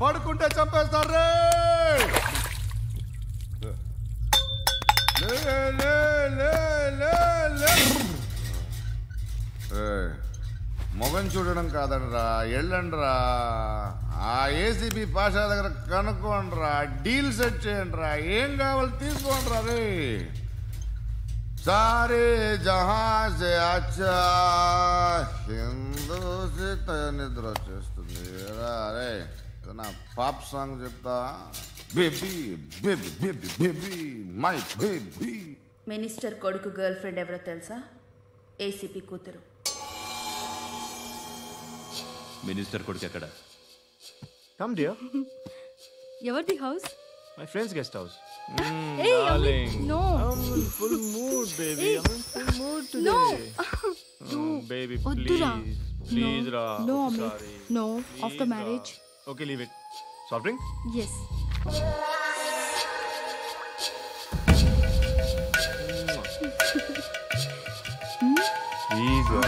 పడుకుంటే చంపేస్తారు. మొగం చూడడం కాదండ్రా, వెళ్ళండ్రా. ఆ ఏసీపీ పాషా దగ్గర కనుక్కోండ్రా, డీల్ సెట్ చేయండిరా, ఏం కావాలి తీసుకోండిరా. రే సారే జహా సే అచ్చా హిందూ నిద్ర వచ్చేస్తుంది. రే నా పాప్ సాంగ్ చెప్తా. Baby baby baby baby my baby. Minister కొడుకు గర్ల్ ఫ్రెండ్ ఎవరో తెలుసా? ఏసీపీ కూతురు. మినిస్టర్ కొడుకు ఎక్కడ? Come dear. ఎవరిది house? My friend's guest house. Hey, darling. No. I'm in full mood, baby. I'm in full mood today. No. Baby, Oddura. please. Please, No. Ra. No, I'm Amit. sorry. No. Please, After Ra. marriage. Okay, leave it. Soft drink? Yes. Please, Ra.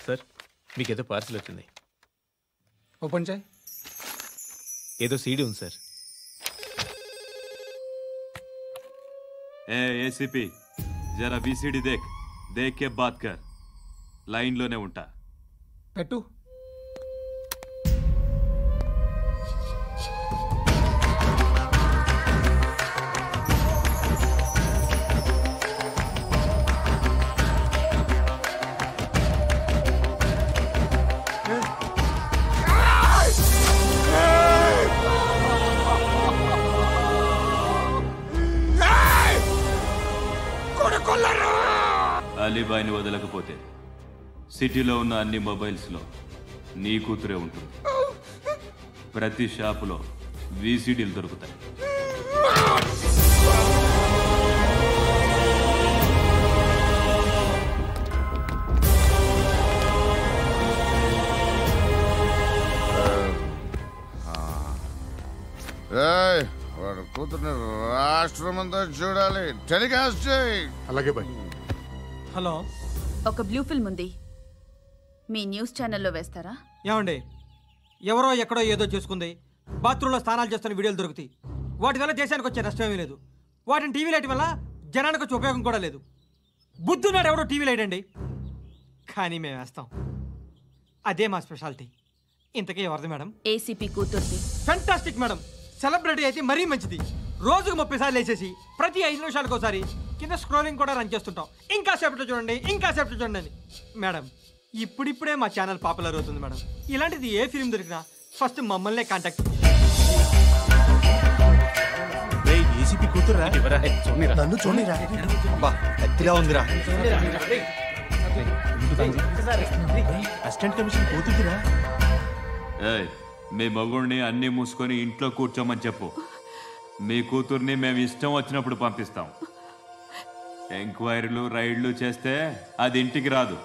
Sir, మీకేదో parcel వచ్చింది. Open చేయి. ఏదో CD ఉంది sir. ACP జరా VCD దేక్ కే బాత్ కర్. లైన్లోనే ఉంటా. పెట్టు. అలీబాయిని వదలకపోతే సిటీలో ఉన్న అన్ని మొబైల్స్లో నీ కూతురే ఉంటుంది. ప్రతి షాపులో వీసీడీలు దొరుకుతాయి. వాడు కూతుర్ని రాష్ట్రం అంతా చూడాలి. టెలికాస్ట్ చేయి. అలాగే బాయ్. హలో, ఒక బ్లూ ఫిల్మ్ ఉంది, మీ న్యూస్ ఛానల్లో వేస్తారా? ఏమండి, ఎవరో ఎక్కడో ఏదో చేసుకుంది, బాత్రూంలో స్నానాలు చేస్తున్న వీడియోలు దొరుకుతాయి. వాటి వల్ల దేశానికి వచ్చే నష్టమేమీ లేదు. వాటిని టీవీ లైట్ వల్ల జనానికి వచ్చే ఉపయోగం కూడా లేదు. బుద్ధున్నాడు ఎవడో టీవీ లైట్ అండి, కానీ మేము వేస్తాం. అదే మా స్పెషాలిటీ. ఇంతకీ ఎవరిది మేడం? ఏసీపీ కూతుర్ది. Fantastic madam. సెలబ్రిటీ అయితే మరీ మంచిది. రోజుకు 30 సార్లు వేసేసి ప్రతి 5 నిమిషాలకు ఒకసారి కింద స్క్రోలింగ్ కూడా రన్ చేస్తుంటాం. ఇంకా సేపట్లో చూడండి, ఇంకా సేపట్లో చూడండి అని. మేడం, ఇప్పుడిప్పుడే మా ఛానల్ పాపులర్ అవుతుంది మేడం. ఇలాంటిది ఏ ఫిల్మ్ దొరికినా ఫస్ట్ మమ్మల్నే కాంటాక్ట్. ఏసీపీ కూతురా? నన్ను చూడరా. ఎత్తిగా ఉందిరా. అసిస్టెంట్ కమిషన్ కూతురా? మీ మగుడిని అన్ని మూసుకొని ఇంట్లో కూర్చోమని చెప్పు. మీ కూతుర్ని మేము ఇష్టం వచ్చినప్పుడు పంపిస్తాం. ఎంక్వైరీలు రైడ్లు చేస్తే అది ఇంటికి రాదు.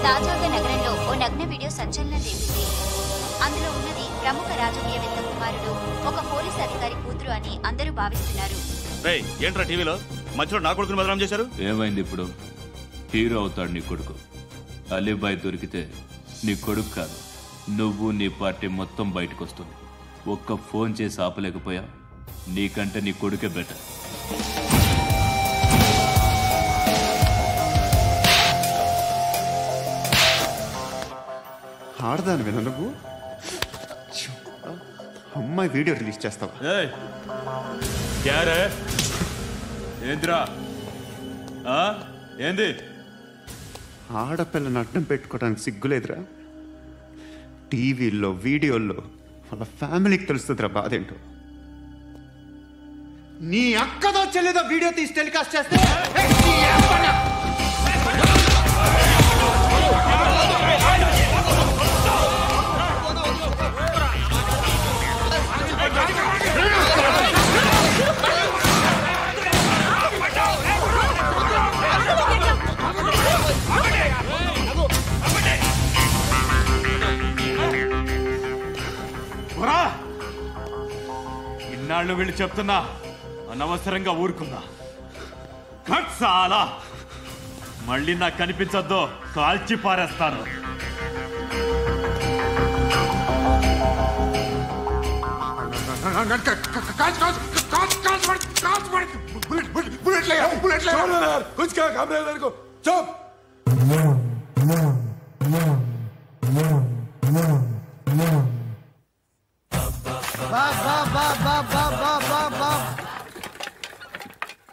తాజాగా నగరంలో ఓ నగ్న వీడియో సంచలనం రేపింది. అందులో ఉన్నది ప్రముఖ రాజకీయవేత్త కుమారుడు, ఒక పోలీస్ అధికారి కూతురు అని అందరూ భావిస్తున్నారు. ఏంట్రా టీవీలో మధ్యలో నా కొడుకుని బదనాం చేశారు? ఏమైంది ఇప్పుడు? హీరో అవుతాడు నీ కొడుకు. అలీబాయ్ దొరికితే నీ కొడుకు కాదు, నువ్వు నీ పార్టీ మొత్తం బయటకు వస్తుంది. ఒక్క ఫోన్ చేసి ఆపలేకపోయా, నీకంటే నీ కొడుకే బెటర్. ఆడదానివేనా నువ్వు? అమ్మాయి వీడియో రిలీజ్ చేస్తావా? ఏంద్రా ఏంది? ఆడపిల్లని అడ్డం పెట్టుకోవడానికి సిగ్గులేదురా? టీవీల్లో వీడియోల్లో వాళ్ళ ఫ్యామిలీకి తెలుస్తుందిరా బాధేంటో. నీ అక్కదో చెల్లిదో వీడియో తీసి టెలికాస్ట్ చేస్తే ఇన్నాళ్ళు వీళ్ళు చెప్తున్నా అనవసరంగా ఊరుకున్నా. చాలా మళ్ళీ నాకు కనిపించొద్దు, కాల్చి పారేస్తాను.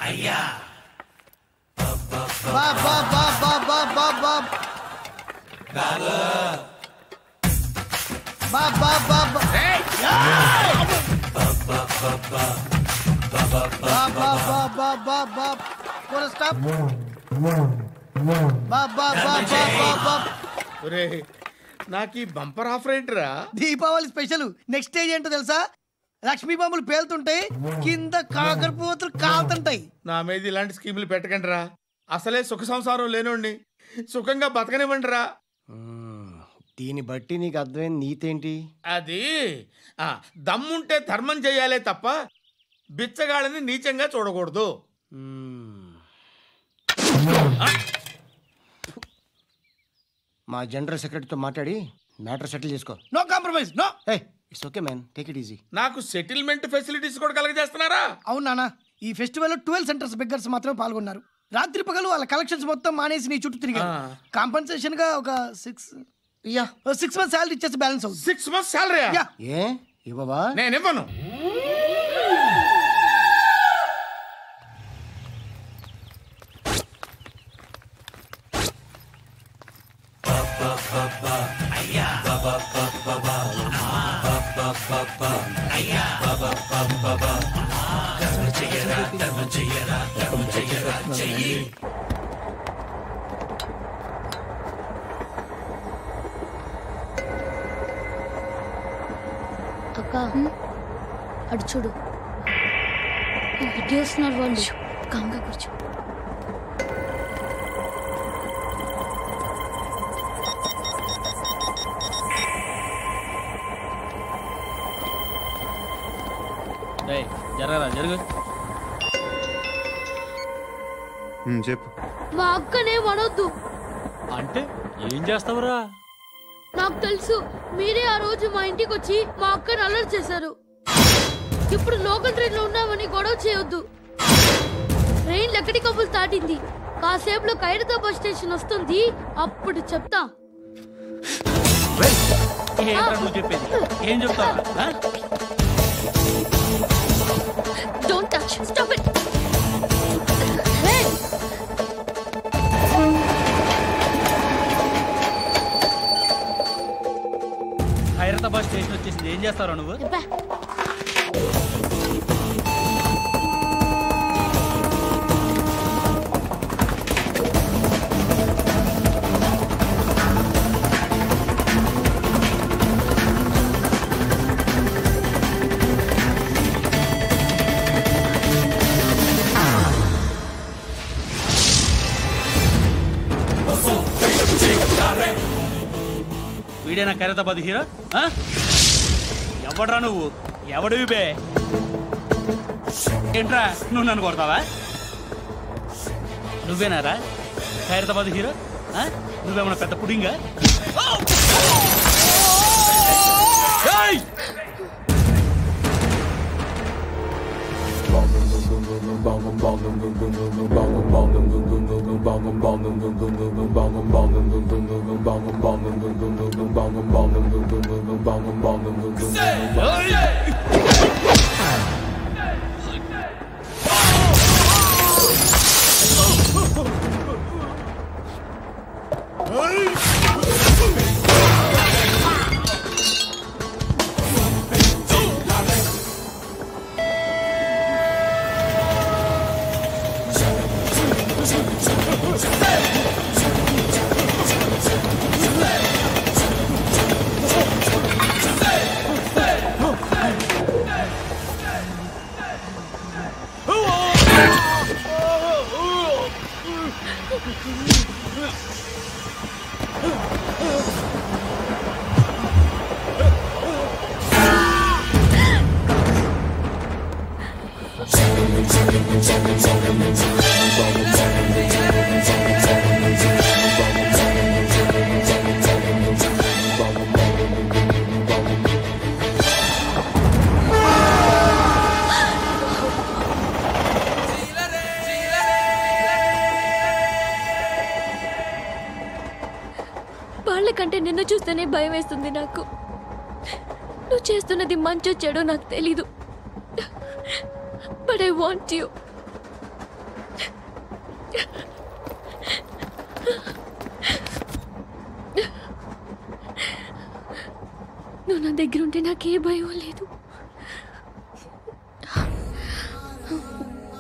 అయ్యా నాకు ఈ బంపర్ ఆఫర్ ఏంటిరా? దీపావళి స్పెషల్. నెక్స్ట్ స్టేజ్ ఏంటో తెలుసా? లక్ష్మీ బాంబులు పేలుతుంటాయి, కింద కాకరపోతులు కాలుతుంటాయి. నా మీద ఇలాంటి స్కీములు పెట్టకండి రా. అసలే సుఖ సంసారం లేనోడిని సుఖంగా బతకనివ్వండి రా. దీన్ని బట్టి నీకు అర్థమైన నీతేంటి? అది దమ్ముంటే ధర్మం చేయాలే తప్ప బిచ్చగాళ్ళని నీచంగా చూడకూడదు. మా జనరల్ సెక్రటరీతో మాట్లాడి మ్యాటర్ సెటిల్ చేసుకో. No compromise, no. It's okay man, take it easy. నాకు సెటిల్మెంట్ ఫెసిలిటీస్ కూడా కలగజేస్తున్నారా? అవును నాన్న, ఈ ఫెస్టివల్ 12 సెంటర్స్ బెగ్గర్స్ మాత్రమే పాల్గొన్నారు. రాత్రి పగలు వాళ్ళ కలెక్షన్స్ మొత్తం మానేసి నీ చుట్టూ తిరిగారు. కాంపన్సేషన్ గా ఒక 6 months సాలరీ ఇచ్చేసి బ్యాలెన్స్ అవుతుంది. 6 months సాలరీ? ఏ ఇవ్వవా? నేను ఇవ్వను. అక్క అడు చూడు, ఇటు వస్తున్నారు వాళ్ళు. కంగా కూర్చో. జరగరా జరుగు. చెప్పు. మా అక్కనే అనొద్దు. అంటే ఏం చేస్తావురా? నాకు తెలుసు, మీరే ఆ రోజు మా ఇంటికి వచ్చి మా అక్కని అలర్ట్ చేశారు. ఇప్పుడు లోకల్ ట్రైన్ లో ఉన్నామని గొడవ చేయొద్దు. ట్రైన్ లక్కడి కబులు దాటింది. కాసేపులో ఖైరతాబాద్ స్టేషన్ వస్తుంది, అప్పుడు చెప్తా. చెప్పేది ఏం చెప్తావు? Don't touch. Stop it. Khairatabad station వచ్చేసింది. ఏం చేస్తారా నువ్వు? వీడేనా ఖైరతాబాద్ హీరో? ఎవడ్రా నువ్వు? ఎవడివి బే? ఏంట్రా నువ్వు నన్ను కొడతావా? నువ్వేనారా ఖైరతాబాద్ హీరో? నువ్వేమన్నా పెద్ద పుడింగా? వాళ్ళకంటే నిన్ను చూస్తేనే భయం వేస్తుంది నాకు. నువ్వు చేస్తున్నది మంచో చెడో నాకు తెలీదు. But I want you. నువ్వు నా దగ్గర ఉంటే నాకే భయం లేదు.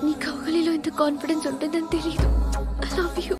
నీ కౌగలిలో ఇంత కాన్ఫిడెన్స్ ఉంటుందని తెలీదు. I love you.